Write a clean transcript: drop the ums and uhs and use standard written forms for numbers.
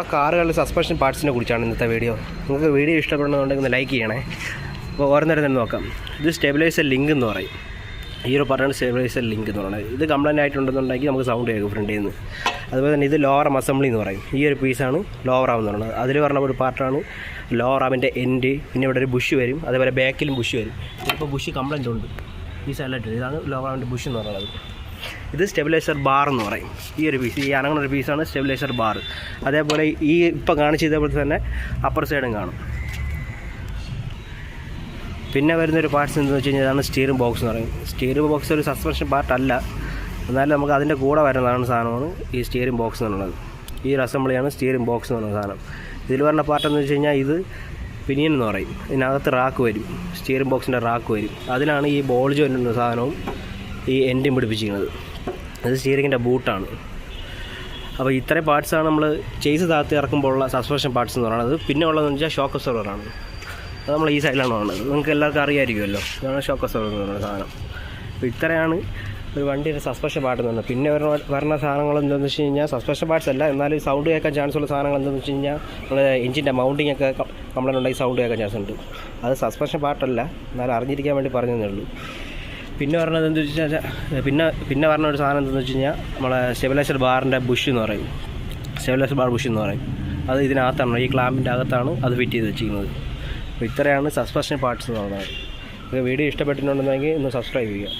കാറുകളുടെ സസ്പെൻഷൻ പാർട്സിനെ കുറിച്ചാണ് ഇന്നത്തെ വീഡിയോ. നിങ്ങൾക്ക് വീഡിയോ ഇഷ്ടപ്പെടുന്നുണ്ടെങ്കിൽ ഒന്ന് ലൈക്ക് ചെയ്യണേ. അപ്പോൾ ഓരോന്നേരം തന്നെ നോക്കാം. ഇത് സ്റ്റെബിലൈസർ ലിങ്ക് എന്ന് പറയും. ഹീറോ പറയുന്നത് സ്റ്റെബിലൈസർ ലിങ്ക് എന്ന് പറയുന്നത്. ഇത് കംപ്ലൈൻ്റ് ആയിട്ടുണ്ടെന്നുണ്ടെങ്കിൽ നമുക്ക് സൗണ്ട് കേൾക്കും ഫ്രണ്ടിൽ നിന്ന്. അതുപോലെ തന്നെ ഇത് ലോവർ ആം അസംബ്ലി എന്ന് പറയും. ഈ ഒരു പീസാണ് ലോവർ ആം എന്ന് പറയുന്നത്. അതിൽ പറഞ്ഞ ഒരു പാർട്ടാണ് ലോവർ ആമിൻ്റെ എൻഡ്. പിന്നെ ഇവിടെ ഒരു ബുഷ് വരും, അതേപോലെ ബാക്കിലും ബുഷ് വരും. ഇതിപ്പോൾ ബുഷ് കംപ്ലൈൻ്റ് ഉണ്ട് ഈ സൈഡിലായിട്ട്. ഇതാണ് ലോവർ ആമിൻ്റെ ബുഷ് എന്ന് പറയുന്നത്. ഇത് സ്റ്റെബിലൈസർ ബാർ എന്ന് പറയും. ഈ ഒരു പീസ്, ഈ അനങ്ങുന്ന ഒരു പീസാണ് സ്റ്റെബിലൈസർ ബാർ. അതേപോലെ ഈ ഇപ്പോൾ കാണിച്ചതേപോലെ തന്നെ അപ്പർ സൈഡും കാണും. പിന്നെ വരുന്നൊരു പാർട്സ് എന്ന് വെച്ച് കഴിഞ്ഞാൽ ഇതാണ് സ്റ്റിയറിംഗ് ബോക്സ് എന്ന് പറയും. സ്റ്റിയറിംഗ് ബോക്സ് ഒരു സസ്പെൻഷൻ പാർട്ടല്ല, എന്നാലും നമുക്ക് അതിൻ്റെ കൂടെ വരുന്നതാണ് സാധനമാണ് ഈ സ്റ്റിയറിംഗ് ബോക്സ് എന്നുള്ളത്. ഈ ഒരു അസംബ്ലിയാണ് സ്റ്റിയറിംഗ് ബോക്സ് എന്ന് പറയുന്ന സാധനം. ഇതിൽ വരുന്ന പാർട്ടെന്ന് വെച്ച് കഴിഞ്ഞാൽ ഇത് പിനിയൻ എന്ന് പറയും. ഇതിനകത്ത് റാക്ക് വരും, സ്റ്റിയറിംഗ് ബോക്സിൻ്റെ റാക്ക് വരും. അതിലാണ് ഈ ബോൾ ജോയിൻ്റ് എന്ന സാധനവും ഈ എൻഡും പിടിപ്പിച്ചിരിക്കുന്നത്. അത് സ്റ്റിയറിങ്ങിൻ്റെ ബൂട്ടാണ്. അപ്പോൾ ഇത്രയും പാർട്സാണ് നമ്മൾ ചെയ്സ് താഴ്ത്തി ഇറക്കുമ്പോഴുള്ള സസ്പെൻഷൻ പാർട്സ് എന്ന് പറയുന്നത്. പിന്നെ ഉള്ളതെന്ന് വെച്ചാൽ ഷോക്ക് അബ്സോർവറാണ്. അത് നമ്മൾ ഈ സൈഡിലാണ് പറയുന്നത്. നിങ്ങൾക്ക് എല്ലാവർക്കും അറിയാമായിരിക്കുമല്ലോ, ഇതാണ് ഷോക്ക് അബ്സോർവർ എന്ന് പറയുന്ന സാധനം. അപ്പോൾ ഇത്രയാണ് ഒരു വണ്ടിയുടെ സസ്പെൻഷൻ പാർട്ട് എന്ന് പറഞ്ഞാൽ. പിന്നെ വരുന്ന സാധനങ്ങൾ എന്താണെന്ന് വെച്ച് കഴിഞ്ഞാൽ സസ്പെൻഷൻ പാർട്സ് അല്ല, എന്നാലും സൗണ്ട് കേൾക്കാൻ ചാൻസ് ഉള്ള സാധനങ്ങൾ എന്താണെന്ന് വെച്ച് കഴിഞ്ഞാൽ നമ്മൾ എഞ്ചിൻ്റെ മൗണ്ടിങ് ഒക്കെ കംപ്ലൈൻ്റ് ഉണ്ടെങ്കിൽ സൗണ്ട് കേൾക്കാൻ ചാൻസ് ഉണ്ട്. അത് സസ്പെൻഷൻ പാർട്ടല്ല, എന്നാലും അറിഞ്ഞിരിക്കാൻ വേണ്ടി പറഞ്ഞതേ ഉള്ളൂ. പിന്നെ പറഞ്ഞത് എന്താ വെച്ചാൽ പിന്നെ പറഞ്ഞ ഒരു സാധനം എന്താണെന്ന് വെച്ച് കഴിഞ്ഞാൽ നമ്മളെ സ്റ്റെബിലൈസർ ബാറിൻ്റെ ബുഷ് എന്ന് പറയും. സ്റ്റെബിലൈസർ ബാർ ബുഷ് എന്ന് പറയും. അത് ഇതിനകത്താണ്, ഈ ക്ലാമ്പിൻ്റെ അകത്താണ് അത് ഫിറ്റ് ചെയ്ത് വെച്ചിരിക്കുന്നത്. അപ്പോൾ ഇത്രയാണ് സസ്പെൻഷൻ പാർട്സ് എന്ന് പറയുന്നത്. വീഡിയോ ഇഷ്ടപ്പെട്ടിട്ടുണ്ടെങ്കിൽ ഒന്ന് സബ്സ്ക്രൈബ് ചെയ്യുക.